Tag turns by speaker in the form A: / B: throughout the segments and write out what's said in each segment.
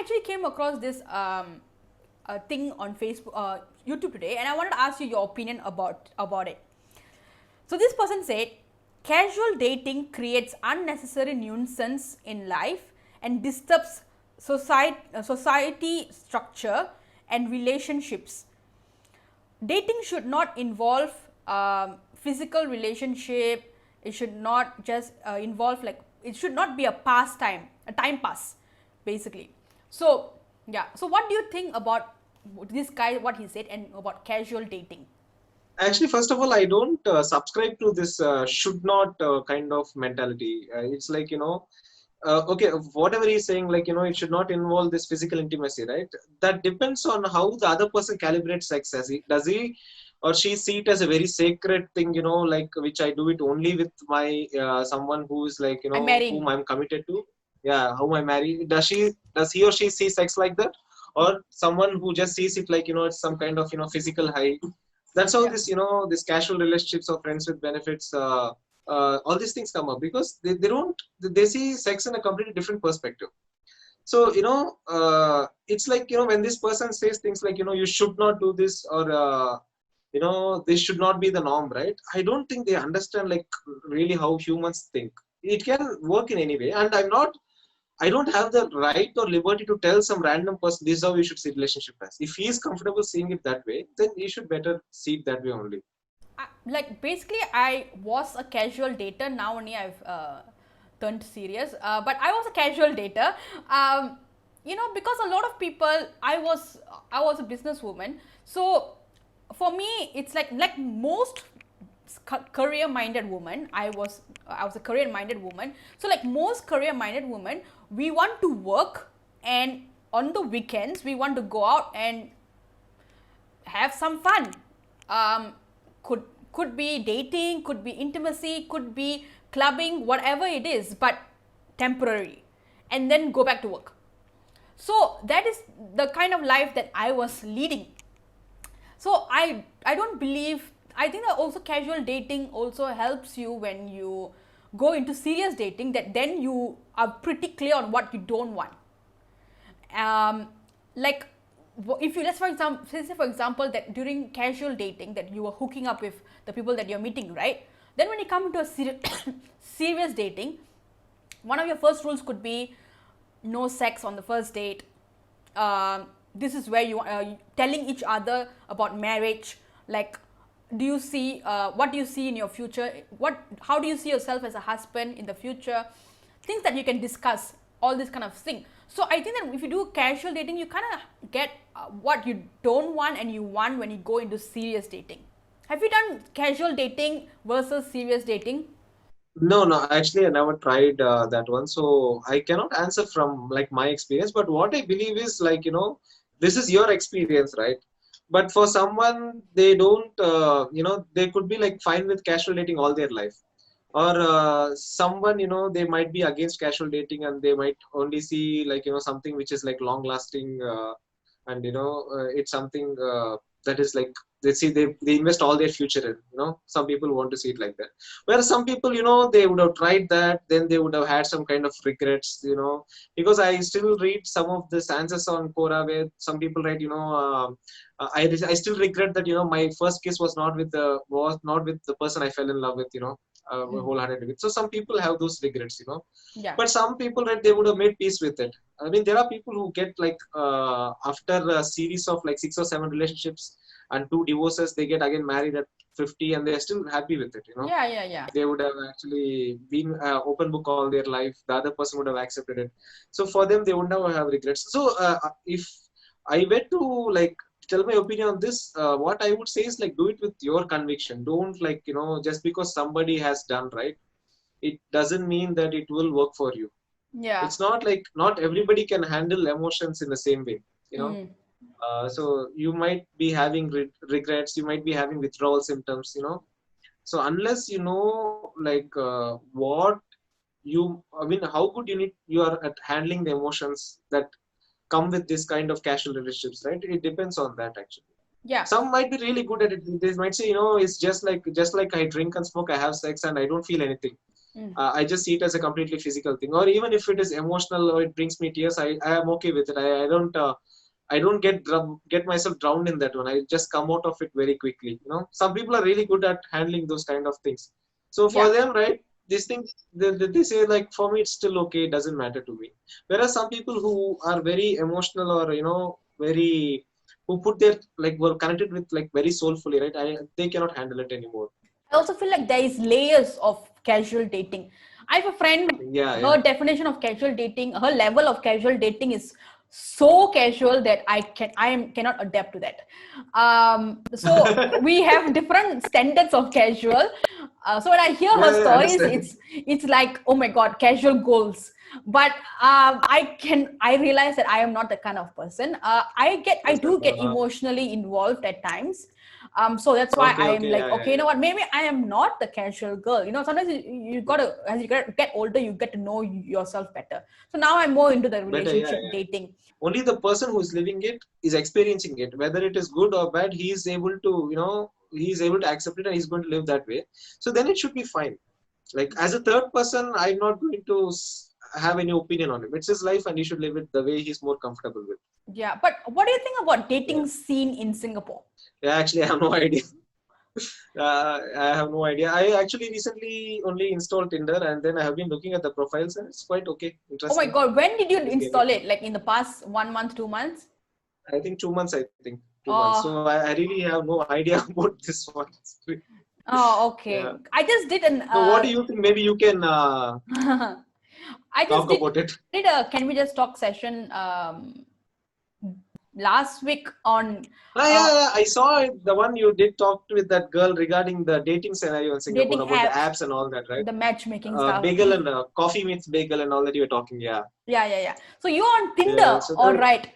A: actually came across this thing on Facebook, YouTube today, and I wanted to ask you your opinion about it. So this person said, casual dating creates unnecessary nuisance in life and disturbs society structure and relationships. Dating should not involve physical relationship. It should not just involve, like, it should not be a pastime, a time pass, basically. So yeah, so what do you think about this guy, what he said, and about casual dating?
B: Actually, first of all, I don't subscribe to this should not kind of mentality. It's like, okay, whatever he's saying, like, it should not involve this physical intimacy, right? That depends on how the other person calibrates sex. Does he or she see it as a very sacred thing, like which I do it only with my someone who is like,
A: I'm
B: whom
A: marrying.
B: I'm committed to. Yeah, whom I marry. Does he or she see sex like that? Or someone who just sees it like, it's some kind of, physical high. That's how
A: Yeah.
B: this, this casual relationships or friends with benefits, all these things come up because they don't, they see sex in a completely different perspective. So, it's like, when this person says things like, you should not do this, or, this should not be the norm, right? I don't think they understand like really how humans think. It can work in any way. And I don't have the right or liberty to tell some random person this is how you should see relationship as. If he is comfortable seeing it that way, then he should better see it that way only.
A: Like, basically, I was a casual dater. Now only I've turned serious, but I was a casual dater. Because a lot of people, I was a businesswoman. So for me, it's like most career minded woman, I was a career minded woman. So like most career minded women, we want to work, and on the weekends we want to go out and have some fun. um, could be dating, could be intimacy, could be clubbing, whatever it is, but temporary, and then go back to work. So that is the kind of life that I was leading. So I don't believe, I think that also casual dating also helps you when you go into serious dating, that then you are pretty clear on what you don't want. Like, if you, let's say for example that during casual dating that you were hooking up with the people that you're meeting, right? Then when you come into a serious dating, one of your first rules could be no sex on the first date. This is where you telling each other about marriage, like, do you see what do you see in your future, how do you see yourself as a husband in the future, things that you can discuss, all this kind of thing. So I think that if you do casual dating, you kind of get what you don't want and you want when you go into serious dating. Have you done casual dating versus serious dating?
B: No, no, actually, I never tried that one. So I cannot answer from like my experience. But what I believe is like, this is your experience, right? But for someone, they don't, they could be like fine with casual dating all their life. Or someone, they might be against casual dating and they might only see like, something which is like long lasting. And, it's something that is like, they invest all their future in, some people want to see it like that. Whereas some people, they would have tried that, then they would have had some kind of regrets, because I still read some of the answers on Quora where some people write, I still regret that, my first kiss was not with the person I fell in love with, wholeheartedly with. So some people have those regrets,
A: Yeah.
B: but some people, right, they would have made peace with it. I mean, there are people who get like after a series of like 6 or 7 relationships and 2 divorces, they get again married at 50 and they're still happy with it.
A: Yeah, yeah, yeah.
B: They would have actually been open book all their life. The other person would have accepted it. So for them, they would never have regrets. So if I were to like tell my opinion on this, what I would say is like do it with your conviction. Don't like, just because somebody has done right, it doesn't mean that it will work for you.
A: Yeah.
B: It's not like not everybody can handle emotions in the same way,
A: Mm.
B: so you might be having regrets, you might be having withdrawal symptoms, so unless you know like what I mean how good you are at handling the emotions that come with this kind of casual relationships, right? It depends on that actually.
A: Yeah.
B: Some might be really good at it. They might say, it's just like I drink and smoke, I have sex and I don't feel anything. I just see it as a completely physical thing. Or even if it is emotional or it brings me tears, I am okay with it. I don't get myself drowned in that one. I just come out of it very quickly. Some people are really good at handling those kind of things. So for
A: Yeah.
B: them, right, these things they say like for me it's still okay. It doesn't matter to me. Whereas some people who are very emotional or very who put their like were connected with like very soulfully, right? They cannot handle it anymore.
A: I also feel like there is layers of casual dating. I have a friend,
B: Yeah, yeah.
A: her definition of casual dating, her level of casual dating is so casual that cannot adapt to that. So we have different standards of casual. So when I hear her
B: Yeah, yeah,
A: stories,
B: understand.
A: it's like, oh my god, casual goals. But I realize that I am not the kind of person. I do get
B: Uh-huh.
A: emotionally involved at times. So that's why
B: Okay,
A: I am
B: okay,
A: like,
B: yeah, yeah,
A: okay, you
B: yeah.
A: know what, maybe I am not the casual girl. Sometimes you gotta, as you get older, you get to know yourself better. So now I'm more into the
B: Better, yeah,
A: relationship
B: yeah.
A: dating.
B: Only the person who is living it is experiencing it. Whether it is good or bad, he is able to, he is able to accept it and he's going to live that way. So then it should be fine. Like as a third person, I'm not going to have any opinion on it. It's his life and he should live it the way he's more comfortable with.
A: Yeah, but what do you think about
B: Yeah.
A: dating scene in Singapore?
B: Yeah, actually, I have no idea. I have no idea. I actually recently only installed Tinder and then I have been looking at the profiles and it's quite okay,
A: Oh my
B: interesting.
A: god, when did you
B: Just getting.
A: install it? Like in the past 1 month, 2 months?
B: I think 2 months. I think 2 months.
A: Oh,
B: So I really have no idea about this one.
A: oh,
B: Yeah.
A: okay. I just did an
B: So what do you think? Maybe you can
A: I just
B: talk about it.
A: did a can we just talk session last week on
B: Yeah,
A: uh,
B: yeah. I saw it. The one you did talk with that girl regarding the dating scenario in Singapore
A: dating
B: about the
A: apps,
B: apps and all that, right?
A: the matchmaking stuff.
B: Bagel and coffee meets bagel and all that you were talking. Yeah.
A: Yeah. So you on Tinder,
B: Yeah. So
A: all
B: that.
A: right.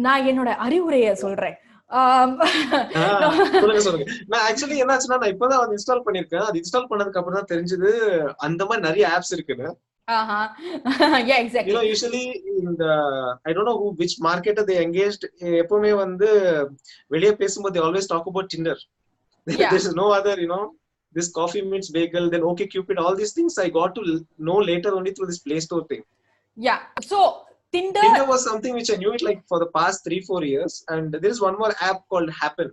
A: நான் என்னோட அறிவுரையை சொல்றேன். Um, no.
B: சொல்லுங்க சொல்லுங்க. நான் actually என்னாச்சுன்னா நான் இப்பதான் வந்து இன்ஸ்டால் பண்ணிருக்கேன். அது இன்ஸ்டால் பண்ணதுக்கு அப்புறம் தான் தெரிஞ்சது அந்த மாதிரி நிறைய ஆப்ஸ் இருக்குன்னு.
A: Uh-huh. Yeah, exactly.
B: Usually in the I don't know which marketer they engaged. எப்பவுமே வந்து வெளியே பேசும்போது they always talk about Tinder.
A: Yeah.
B: There's no other, this coffee meets bagel, then okay Cupid, all these things I got to know later only through this Play Store thing.
A: Yeah. So Tinder.
B: Tinder was something which I knew it like for the past 3-4 years, and there is one more app called Happen.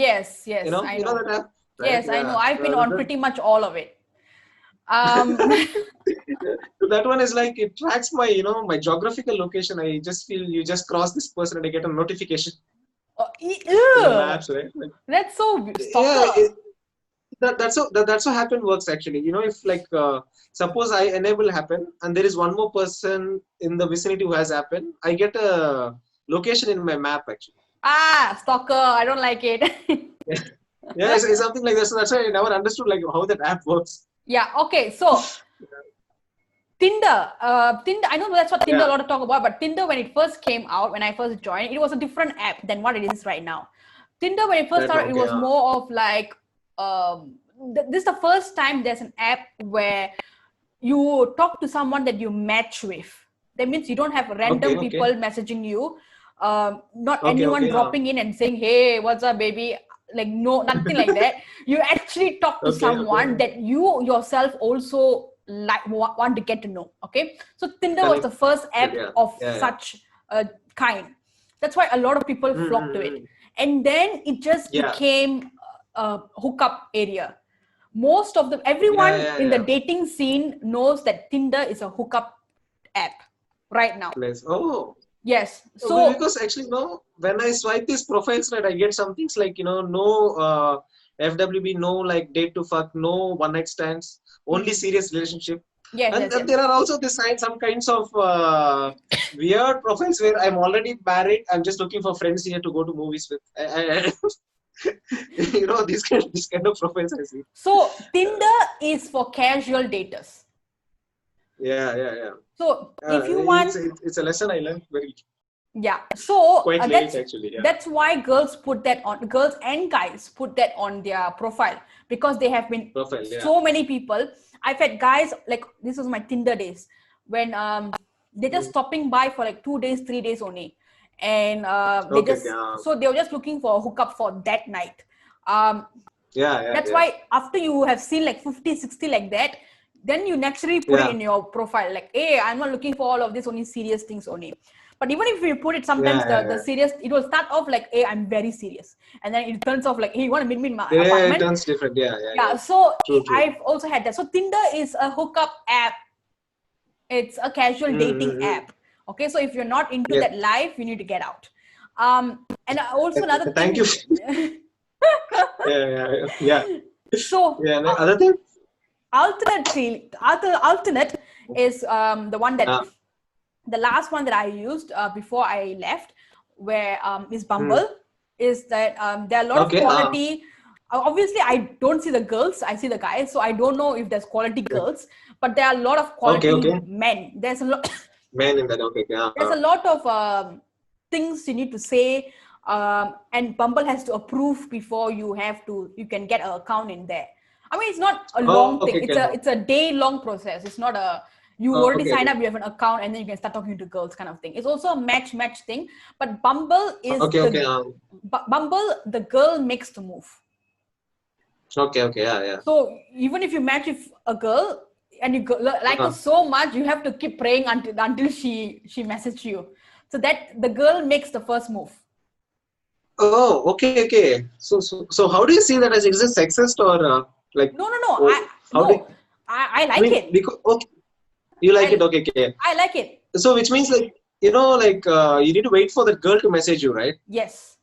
A: Yes, I
B: You know
A: know.
B: that app, right?
A: Yes, I
B: Yeah.
A: know. I've been on pretty much all of it.
B: So that one is like it tracks my, my geographical location. I just feel you just cross this person and I get a notification in the maps, right? Like,
A: That's so
B: yeah,
A: stalker.
B: that's how Happen works actually. If like suppose I enable Happen and there is one more person in the vicinity who has Happen, I get a location in my map actually.
A: Stalker. I don't like it.
B: Yeah, it's something like that. So that's why I never understood like how that app works.
A: Yeah. Okay. So Tinder. I know that's what Tinder a
B: Yeah.
A: lot of talk about, but Tinder when it first came out, when I first joined, it was a different app than what it is right now. Tinder when it first started, it was more of like this is the first time there's an app where you talk to someone that you match with. That means you don't have random people messaging you. Not anyone dropping in and saying, "Hey, what's up, baby?" Like no, nothing like that. You actually talk to someone that you yourself also like want to get to know. Okay, so Tinder was the first app of such a kind. That's why a lot of people flock to it, and then it just became a hookup area. Most of everyone in the dating scene knows that Tinder is a hookup app right now.
B: Oh.
A: Yes. So
B: because actually, when I swipe these profiles, right, I get some things like, no FWB, no like date to fuck, no one night stands, only serious relationship.
A: Yes.
B: There are also some kinds of weird profiles where I'm already married. I'm just looking for friends here to go to movies with. This kind of profiles I see.
A: So Tinder is for casual daters.
B: Yeah.
A: So if you want,
B: it's a lesson I learned very.
A: Yeah. So
B: quite late actually. Yeah.
A: That's why girls and guys put that on their profile because they have been so many people. I've had guys like this was my Tinder days when they're just stopping by for like 2 days, 3 days only, and so they were just looking for a hookup for that night. That's why after you have seen like 50, 60 like that, then you naturally put it in your profile, like, hey, I'm not looking for all of this, only serious things only. But even if you put it, sometimes the serious, it will start off like, hey, I'm very serious, and then it turns off like, hey, you want to meet me in my apartment?
B: It turns different. Yeah.
A: So
B: True.
A: I've also had that. So Tinder is a hookup app. It's a casual dating app. Okay, so if you're not into that life, you need to get out. And also another
B: Thank
A: thing.
B: you. Yeah.
A: So
B: other thing.
A: alternate is the one that the last one that I used before I left, where is Bumble. Is that there are a lot of quality. Obviously, I don't see the girls; I see the guys, so I don't know if there's quality girls. But there are a lot of quality men. There's a lot.
B: Men in that. Okay.
A: There's a lot of things you need to say, and Bumble has to approve before you can get an account in there. I mean, it's not a long thing. It's a day long process. It's not you already sign up, you have an account, and then you can start talking to girls kind of thing. It's also a match thing. But Bumble is Bumble, the girl makes the move.
B: Okay. Yeah.
A: So even if you match with a girl and you like her so much, you have to keep praying until she messages you. So that the girl makes the first move.
B: Oh, okay. So how do you see that as? Is it sexist or like?
A: No. I like it.
B: Because you like it, okay.
A: I like it.
B: So which means like you need to wait for the girl to message you, right?
A: Yes.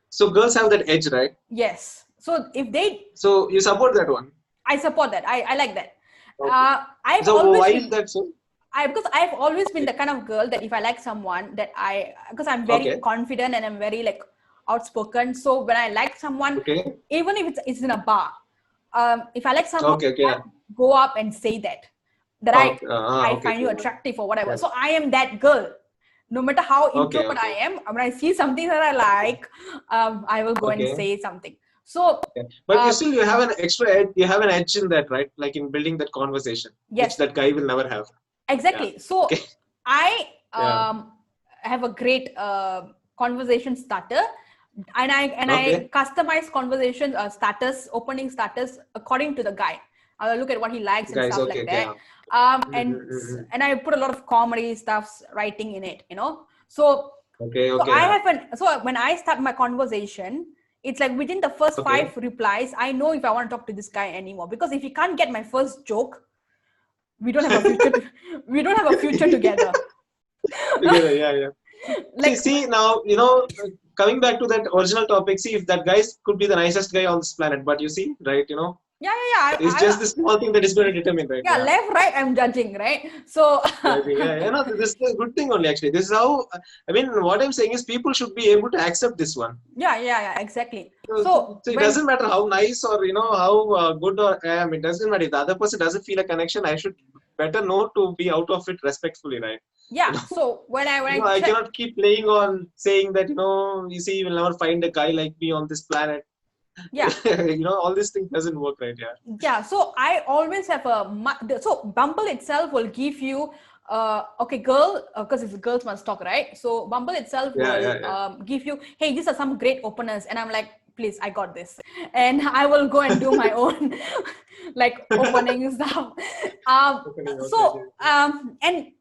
B: So girls have that edge, right?
A: Yes. So if they.
B: So you support that one?
A: I support that. I like that.
B: Okay. So why is that so?
A: Because I've always been the kind of girl that if I like someone because I'm very confident and I'm very like outspoken. So when I like someone, even if it's in a bar, if I like someone, I go up and say that I find you attractive or whatever. So I am that girl. No matter how introvert I am, when I see something that I like, I will go and say something. So,
B: but you have an extra edge. You have an edge in that, right? Like in building that conversation, which that guy will never have.
A: Exactly. So I have a great conversation starter, and I customize conversation opening status according to the guy. I'll look at what he likes and stuff like that. And I put a lot of comedy stuffs writing in it, So when I start my conversation, it's like within the first 5 replies, I know if I want to talk to this guy anymore. Because if he can't get my first joke, we don't have a future. We don't have a future together.
B: Yeah. Like, see now, coming back to that original topic. See, if that guy could be the nicest guy on this planet, but you see, right?
A: Yeah.
B: It's just this small thing that is going to determine, right?
A: Yeah, left, right, I'm judging, right? So
B: this is a good thing only. Actually, this is how. I mean, what I'm saying is, people should be able to accept this one.
A: Yeah, exactly.
B: So it doesn't matter how nice or how good or I am. It doesn't matter if the other person doesn't feel a connection. I should better know to be out of it respectfully, right?
A: Yeah. So when
B: I cannot keep playing on saying that you see, you will never find a guy like me on this planet.
A: Yeah.
B: All these things doesn't work, right?
A: Yeah. So I always have so Bumble itself will give you girl, because it's girls must talk, right? So Bumble itself will give you, hey, these are some great openers, and I'm like, please, I got this, and I will go and do my own like opening stuff. And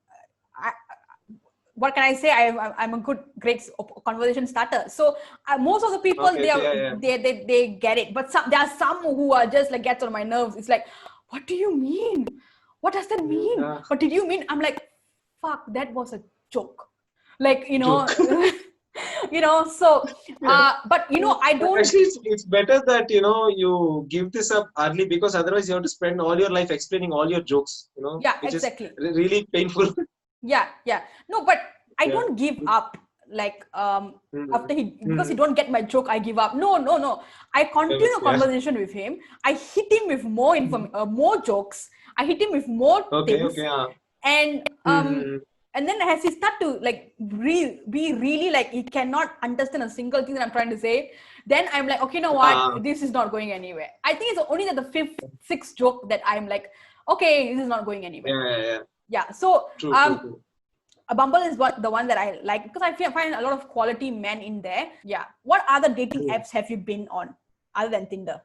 A: what can I say? I'm a great conversation starter. So most of the people they get it, but there are some who are just like gets on my nerves. It's like, what do you mean? What does that mean? What did you mean? I'm like, fuck, that was a joke. Like So, but I don't.
B: Actually, it's better that you give this up early, because otherwise you have to spend all your life explaining all your jokes.
A: Yeah,
B: which
A: exactly.
B: is really painful.
A: Yeah. No, but I don't give up. Like after because he don't get my joke, I give up. No. I continue a conversation with him. I hit him with more more jokes. I hit him with more things. And then as he start to like be really like he cannot understand a single thing that I'm trying to say, then I'm like, okay, you know what? This is not going anywhere. I think it's only the 5th, 6th joke that I'm like, okay, this is not going anywhere. Yeah. So
B: True.
A: Bumble is the one that I like, because I find a lot of quality men in there. Yeah. What other dating apps have you been on other than Tinder?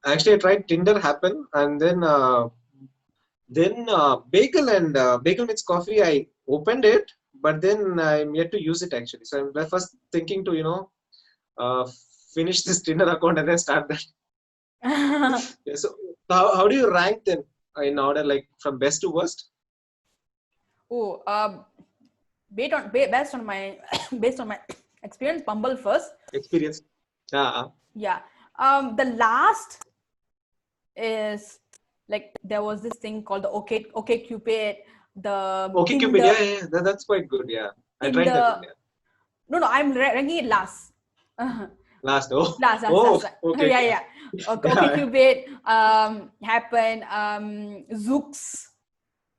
B: Actually, I tried Tinder, Happen, and then Then bagel meets coffee. I opened it, but then I'm yet to use it actually. So I'm first thinking to uh, finish this Tinder account and then start that. Yeah, so how do you rank them in order, like from best to worst?
A: Oh, based on my based on my experience, Bumble first.
B: Experience. Yeah.
A: Yeah. The last is like there was this thing called the OK Cupid, the
B: Okay, Cupid.
A: Tinder,
B: Yeah, yeah, yeah. That's quite good. Yeah, I tried that one.
A: Tinder.
B: Yeah.
A: No, I'm ranking it last.
B: Last. Oh,
A: Last.
B: oh, okay,
A: Yeah,
B: okay.
A: yeah. Okay,
B: Yeah.
A: Cupid. Happen. Zooks.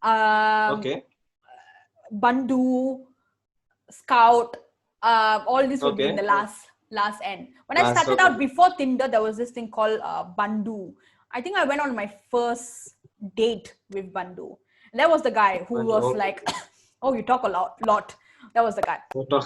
A: Um,
B: Okay.
A: Bandu. Scout. All this would be in
B: Okay.
A: the last end. When I
B: Last.
A: started
B: Okay.
A: out before Tinder, there was this thing called Bandu. I think I went on my first date with Bandu. And that was the guy who
B: And
A: was
B: okay.
A: like, "Oh, you talk a lot." That was the guy.
B: Photo.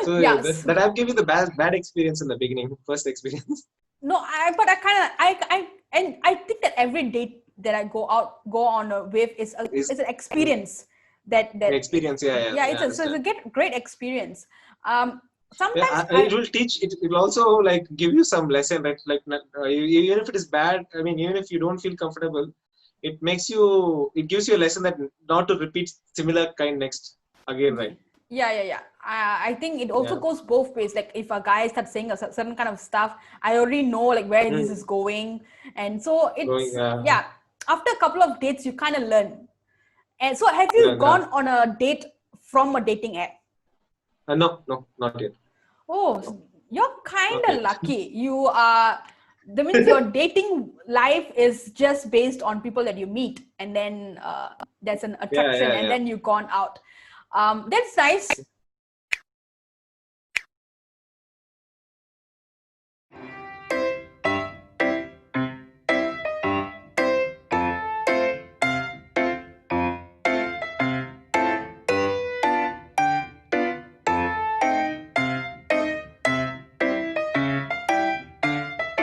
B: So
A: Yes.
B: that I've given you the bad experience in the beginning, first experience.
A: No, but I kind of and I think that every date that I go on a with
B: Is
A: is an experience that
B: experience. Yeah, yeah,
A: yeah,
B: yeah. I
A: it's a
B: understand.
A: great experience.
B: Yeah,
A: Sometimes
B: it will teach. It will also like give you some lesson, right? Like even if it is bad, I mean, even if you don't feel comfortable, it makes you. It gives you a lesson that not to repeat similar kind next again, right?
A: yeah. I think it also
B: Yeah.
A: goes both ways. Like if a guy starts saying a certain kind of stuff, I already know like where this is
B: Mm.
A: going, and so
B: Going.
A: it's yeah. After a couple of dates, you kind of learn. And so, have you
B: Learn.
A: gone on a date from a dating app?
B: No, no, not yet.
A: Oh,
B: No,
A: you're kind
B: not
A: of
B: yet.
A: lucky. You are, that means your dating life is just based on people that you meet, and then there's an
B: Yeah,
A: attraction,
B: yeah,
A: and
B: yeah.
A: then you gone out. That's nice.